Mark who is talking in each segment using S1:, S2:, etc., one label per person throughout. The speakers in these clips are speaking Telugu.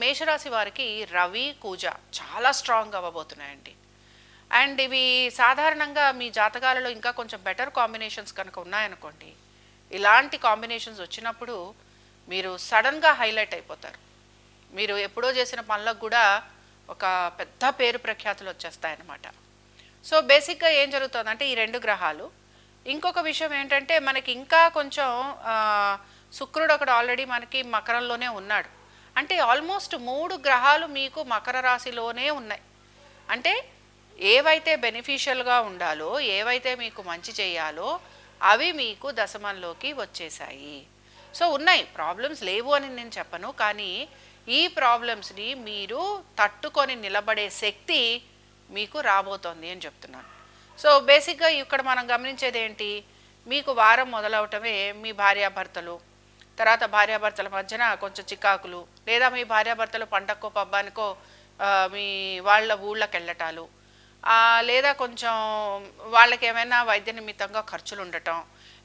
S1: మేషరాశి వారికి రవి కూజ చాలా స్ట్రాంగ్ అవ్వబోతున్నాయండి. అండ్ ఇవి సాధారణంగా మీ జాతకాలలో ఇంకా కొంచెం బెటర్ కాంబినేషన్స్ కనుక ఉన్నాయనుకోండి, ఇలాంటి కాంబినేషన్స్ వచ్చినప్పుడు మీరు సడన్గా హైలైట్ అయిపోతారు. మీరు ఎప్పుడో చేసిన పనులకు కూడా ఒక పెద్ద పేరు ప్రఖ్యాతులు వచ్చేస్తాయన్నమాట. సో బేసిక్గా ఏం జరుగుతుందంటే ఈ రెండు గ్రహాలు, ఇంకొక విషయం ఏంటంటే మనకి ఇంకా కొంచెం శుక్రుడు ఒకడు ఆల్రెడీ మనకి మకరంలోనే ఉన్నాడు. అంటే ఆల్మోస్ట్ 3 గ్రహాలు మీకు మకర రాశిలోనే ఉన్నాయి. అంటే ఏవైతే బెనిఫిషియల్గా ఉండాలో, ఏవైతే మీకు మంచి చేయాలో అవి మీకు దశమంలోకి వచ్చేసాయి. సో ఉన్నాయి, ప్రాబ్లమ్స్ లేవు అని నేను చెప్పను, కానీ ఈ ప్రాబ్లమ్స్ని మీరు తట్టుకొని నిలబడే శక్తి మీకు రాబోతోంది అని చెప్తున్నాను. సో బేసిక్గా ఇక్కడ మనం గమనించేది ఏంటి, మీకు వారం మొదలవటమే మీ భార్యాభర్తలు, తర్వాత భార్యాభర్తల మధ్యన కొంచెం చికాకులు, లేదా మీ భార్యాభర్తలు పండక్కో పబ్బానికో మీ వాళ్ళ ఊళ్ళకి వెళ్ళటాలు, లేదా కొంచెం వాళ్ళకి ఏమైనా వైద్య నిమిత్తంగా ఖర్చులు ఉండటం,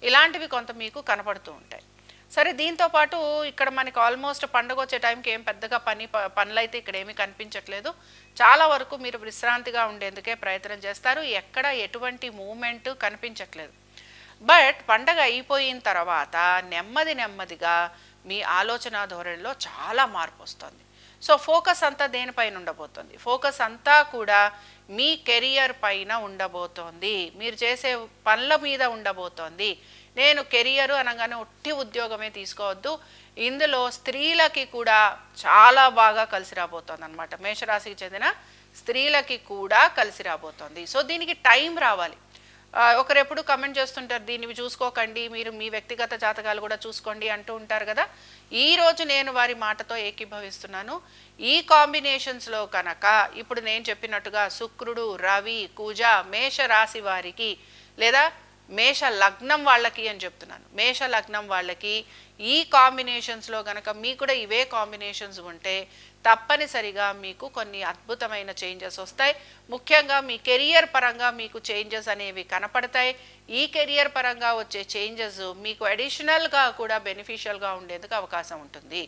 S1: ఇలాంటివి కొంత మీకు కనపడుతూ ఉంటాయి. సరే, దీంతోపాటు ఇక్కడ మనకి ఆల్మోస్ట్ పండుగ వచ్చే టైంకి ఏం పెద్దగా పనులైతే ఇక్కడ ఏమీ కనిపించట్లేదు. చాలా వరకు మీరు విశ్రాంతిగా ఉండేందుకే ప్రయత్నం చేస్తారు. ఎక్కడ ఎటువంటి మూమెంట్ కనిపించట్లేదు. బట్ పండగ అయిపోయిన తర్వాత నెమ్మదిగా మీ ఆలోచన ధోరణిలో చాలా మార్పు వస్తుంది. సో ఫోకస్ అంతా దేనిపైన ఉండబోతుంది, ఫోకస్ అంతా కూడా మీ కెరియర్ పైన ఉండబోతోంది, మీరు చేసే పనుల మీద ఉండబోతోంది. నేను కెరియర్ అనగానే ఒట్టి ఉద్యోగమే తీసుకోవద్దు, ఇందులో స్త్రీలకి కూడా చాలా బాగా కలిసి రాబోతోంది అనమాట. మేషరాశికి చెందిన స్త్రీలకి కూడా కలిసి రాబోతోంది. సో దీనికి టైం రావాలి. ఒకరెప్పుడు కమెంట్ చేస్తుంటారు, దీన్ని చూసుకోకండి, మీరు మీ వ్యక్తిగత జాతకాలు కూడా చూసుకోండి అంటూ ఉంటారు కదా. ఈరోజు నేను వారి మాటతో ఏకీభవిస్తున్నాను. ఈ కాంబినేషన్స్లో కనుక ఇప్పుడు నేను చెప్పినట్టుగా శుక్రుడు, రవి, కుజ మేష రాశి వారికి, లేదా మేష లగ్నం వాళ్ళకి అని చెప్తున్నాను, మేష లగ్నం వాళ్ళకి ఈ కాంబినేషన్స్లో కనుక మీకు కూడా ఇవే కాంబినేషన్స్ ఉంటే తప్పనిసరిగా మీకు కొన్ని అద్భుతమైన చేంజెస్ వస్తాయి. ముఖ్యంగా మీ కెరియర్ పరంగా మీకు చేంజెస్ అనేవి కనపడతాయి. ఈ కెరియర్ పరంగా వచ్చే చేంజెస్ మీకు అడిషనల్గా కూడా బెనిఫిషియల్గా ఉండేందుకు అవకాశం ఉంటుంది.